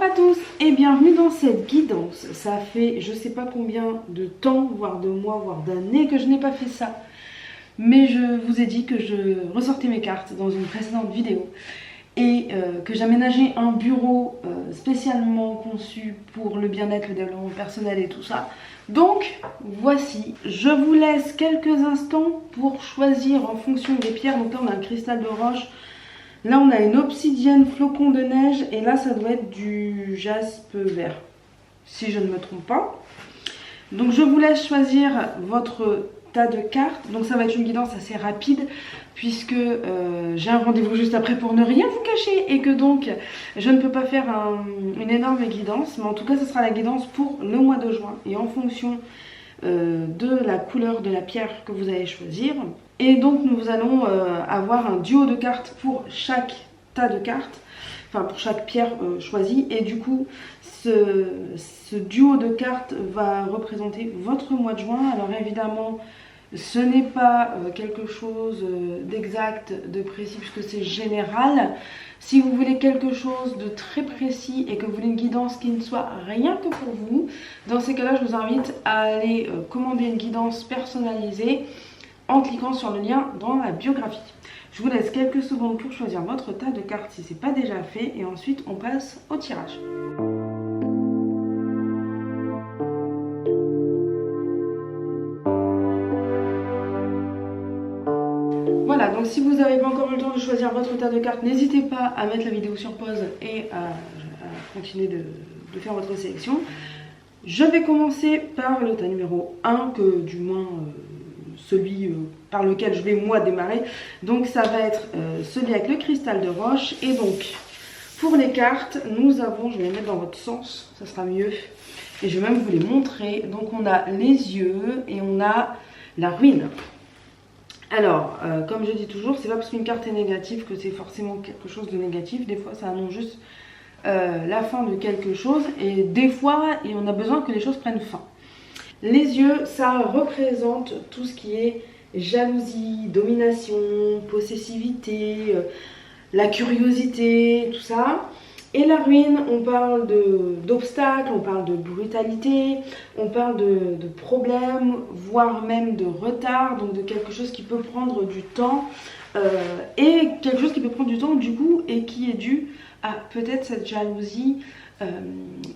à tous et bienvenue dans cette guidance. Ça fait je sais pas combien de temps, voire de mois, voire d'années que je n'ai pas fait ça. Mais je vous ai dit que je ressortais mes cartes dans une précédente vidéo et que j'aménageais un bureau spécialement conçu pour le bien-être, le développement personnel et tout ça. Donc voici, je vous laisse quelques instants pour choisir en fonction des pierres. Donc là on a un cristal de roche. Là, on a une obsidienne flocon de neige et là, ça doit être du jaspe vert, si je ne me trompe pas. Donc, je vous laisse choisir votre tas de cartes. Donc, ça va être une guidance assez rapide puisque j'ai un rendez-vous juste après pour ne rien vous cacher et que donc, je ne peux pas faire une énorme guidance. Mais en tout cas, ce sera la guidance pour le mois de juin et en fonction de la couleur de la pierre que vous allez choisir. Et donc nous allons avoir un duo de cartes pour chaque tas de cartes, enfin pour chaque pierre choisie. Et du coup ce duo de cartes va représenter votre mois de juin. Alors évidemment ce n'est pas quelque chose d'exact, de précis, puisque c'est général. Si vous voulez quelque chose de très précis et que vous voulez une guidance qui ne soit rien que pour vous, dans ces cas-là, je vous invite à aller commander une guidance personnalisée en cliquant sur le lien dans la biographie. Je vous laisse quelques secondes pour choisir votre tas de cartes si ce n'est pas déjà fait et ensuite on passe au tirage. Voilà, donc si vous n'avez pas encore eu le temps de choisir votre tas de cartes, n'hésitez pas à mettre la vidéo sur pause et à continuer de faire votre sélection. Je vais commencer par le tas numéro 1, que du moins celui par lequel je vais moi démarrer. Donc ça va être celui avec le cristal de roche. Et donc pour les cartes, nous avons, je vais les mettre dans votre sens, ça sera mieux. Et je vais même vous les montrer. Donc on a les yeux et on a la ruine. Alors, comme je dis toujours, c'est pas parce qu'une carte est négative que c'est forcément quelque chose de négatif. Des fois, ça annonce juste la fin de quelque chose. Et des fois, on a besoin que les choses prennent fin. Les yeux, ça représente tout ce qui est jalousie, domination, possessivité, la curiosité, tout ça. Et la ruine, on parle d'obstacles, on parle de brutalité, on parle de problèmes, voire même de retard, donc de quelque chose qui peut prendre du temps. Et quelque chose qui peut prendre du temps du coup et qui est dû à peut-être cette jalousie,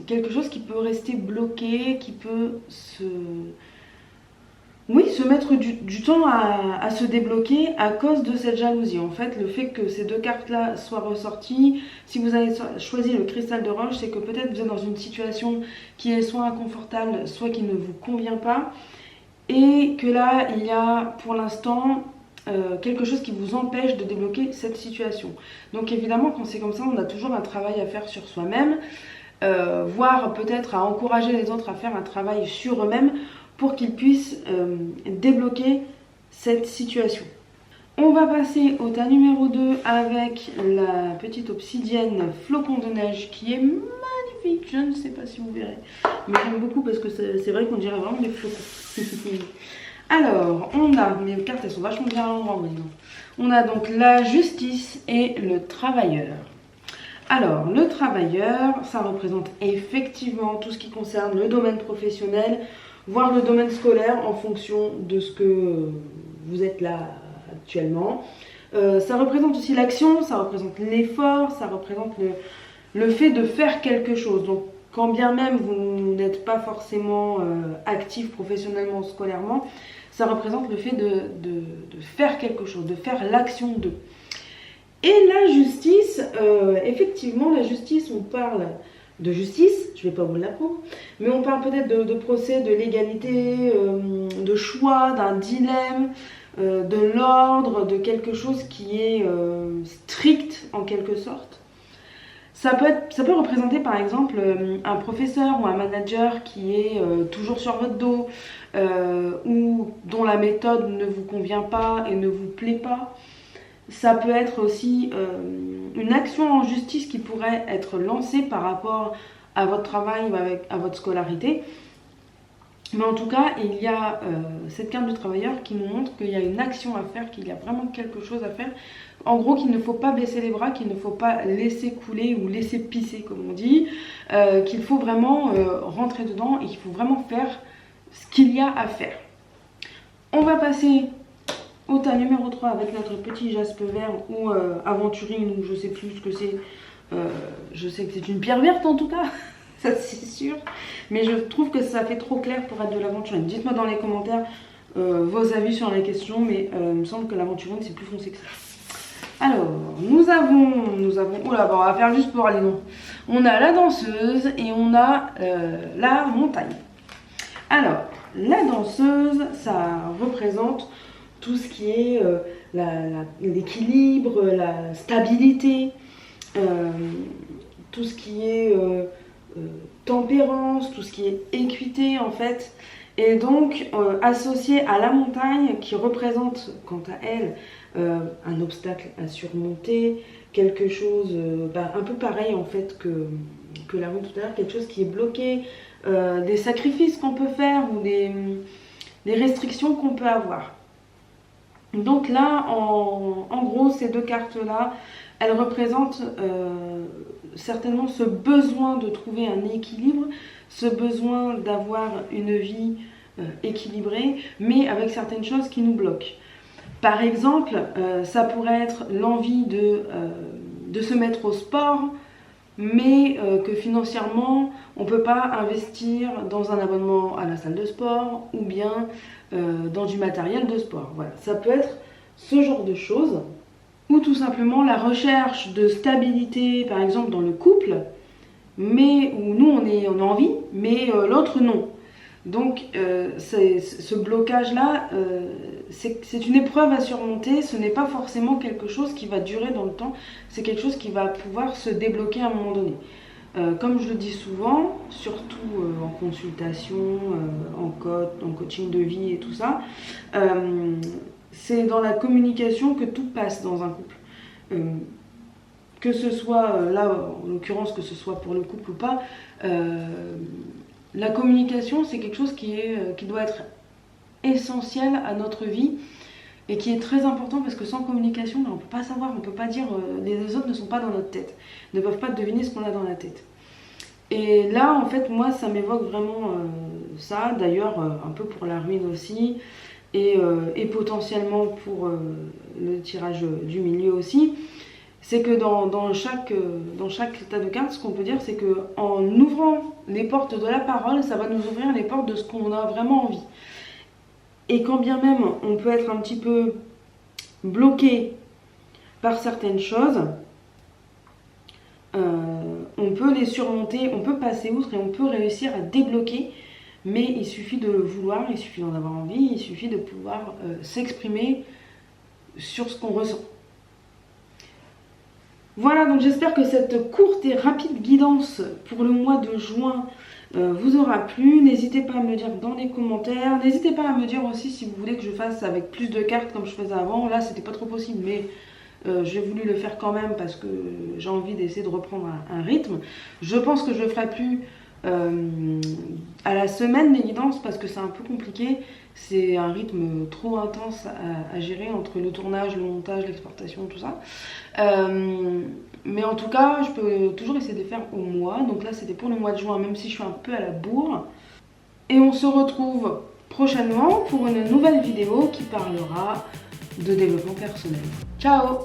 quelque chose qui peut rester bloqué, qui peut se mettre du temps à se débloquer à cause de cette jalousie. En fait, le fait que ces deux cartes-là soient ressorties, si vous avez choisi le cristal de roche, c'est que peut-être vous êtes dans une situation qui est soit inconfortable, soit qui ne vous convient pas. Et que là, il y a pour l'instant quelque chose qui vous empêche de débloquer cette situation. Donc évidemment, quand c'est comme ça, on a toujours un travail à faire sur soi-même, voire peut-être à encourager les autres à faire un travail sur eux-mêmes pour qu'ils puissent débloquer cette situation. On va passer au tas numéro 2 avec la petite obsidienne flocon de neige qui est magnifique. Je ne sais pas si vous verrez, mais j'aime beaucoup parce que c'est vrai qu'on dirait vraiment des flocons. Alors, on a, mes cartes elles sont vachement bien à l'endroit maintenant. On a donc la justice et le travailleur. Alors, le travailleur, ça représente effectivement tout ce qui concerne le domaine professionnel, voire le domaine scolaire en fonction de ce que vous êtes là actuellement. Ça représente aussi l'action, ça représente l'effort, ça représente le fait de faire quelque chose. Donc, quand bien même vous n'êtes pas forcément actif professionnellement ou scolairement, ça représente le fait de faire quelque chose, de faire l'action de. Et la justice, effectivement, la justice, on parle de justice, je ne vais pas vous l'apprendre, mais on parle peut-être de procès, de légalité, de choix, d'un dilemme, de l'ordre, de quelque chose qui est strict en quelque sorte. Ça peut représenter par exemple un professeur ou un manager qui est toujours sur votre dos ou dont la méthode ne vous convient pas et ne vous plaît pas. Ça peut être aussi une action en justice qui pourrait être lancée par rapport à votre travail ou à votre scolarité. Mais en tout cas, il y a cette carte du travailleur qui nous montre qu'il y a une action à faire, qu'il y a vraiment quelque chose à faire. En gros, qu'il ne faut pas baisser les bras, qu'il ne faut pas laisser couler ou laisser pisser, comme on dit. qu'il faut vraiment rentrer dedans et qu'il faut vraiment faire ce qu'il y a à faire. On va passer au tas numéro 3 avec notre petit jaspe vert ou aventurine, ou je sais plus ce que c'est. Je sais que c'est une pierre verte en tout cas, ça c'est sûr. Mais je trouve que ça fait trop clair pour être de l'aventurine. Dites-moi dans les commentaires vos avis sur la question, mais il me semble que l'aventurine c'est plus foncé que ça. Alors, nous avons, oula, bon, on va faire juste pour aller non. On a la danseuse et on a la montagne. Alors, la danseuse, ça représente tout ce qui est l'équilibre, la stabilité, tout ce qui est tempérance, tout ce qui est équité en fait. Et donc, associé à la montagne qui représente quant à elle un obstacle à surmonter, quelque chose un peu pareil en fait que la route tout à l'heure, quelque chose qui est bloqué, des sacrifices qu'on peut faire ou des restrictions qu'on peut avoir. Donc là, en gros, ces deux cartes-là, elles représentent certainement ce besoin de trouver un équilibre, ce besoin d'avoir une vie équilibrée, mais avec certaines choses qui nous bloquent. Par exemple, ça pourrait être l'envie de se mettre au sport, mais que financièrement, on ne peut pas investir dans un abonnement à la salle de sport ou bien dans du matériel de sport. Voilà, ça peut être ce genre de choses. Ou tout simplement la recherche de stabilité, par exemple dans le couple, mais où nous on a envie, mais l'autre non. Donc ce blocage-là, c'est une épreuve à surmonter, ce n'est pas forcément quelque chose qui va durer dans le temps, c'est quelque chose qui va pouvoir se débloquer à un moment donné. Comme je le dis souvent, surtout en consultation, en coaching de vie et tout ça, c'est dans la communication que tout passe dans un couple. Que ce soit, là en l'occurrence, que ce soit pour le couple ou pas, la communication c'est quelque chose qui doit être essentiel à notre vie et qui est très important parce que sans communication, on ne peut pas savoir, on ne peut pas dire, les autres ne sont pas dans notre tête, ne peuvent pas deviner ce qu'on a dans la tête. Et là en fait moi ça m'évoque vraiment ça, d'ailleurs un peu pour la ruine aussi. Et potentiellement pour le tirage du milieu aussi, c'est que dans chaque tas de cartes, ce qu'on peut dire, c'est qu'en ouvrant les portes de la parole, ça va nous ouvrir les portes de ce qu'on a vraiment envie. Et quand bien même on peut être un petit peu bloqué par certaines choses, on peut les surmonter, on peut passer outre et on peut réussir à débloquer. Mais il suffit de le vouloir, il suffit d'en avoir envie, il suffit de pouvoir s'exprimer sur ce qu'on ressent. Voilà, donc j'espère que cette courte et rapide guidance pour le mois de juin vous aura plu. N'hésitez pas à me le dire dans les commentaires. N'hésitez pas à me dire aussi si vous voulez que je fasse avec plus de cartes comme je faisais avant. Là, c'était pas trop possible, mais j'ai voulu le faire quand même parce que j'ai envie d'essayer de reprendre un rythme. Je pense que je le ferai plus à la semaine les guidances parce que c'est un peu compliqué, c'est un rythme trop intense à gérer entre le tournage, le montage, l'exportation, tout ça. Mais en tout cas, je peux toujours essayer de faire au mois. Donc là, c'était pour le mois de juin, même si je suis un peu à la bourre. Et on se retrouve prochainement pour une nouvelle vidéo qui parlera de développement personnel. Ciao!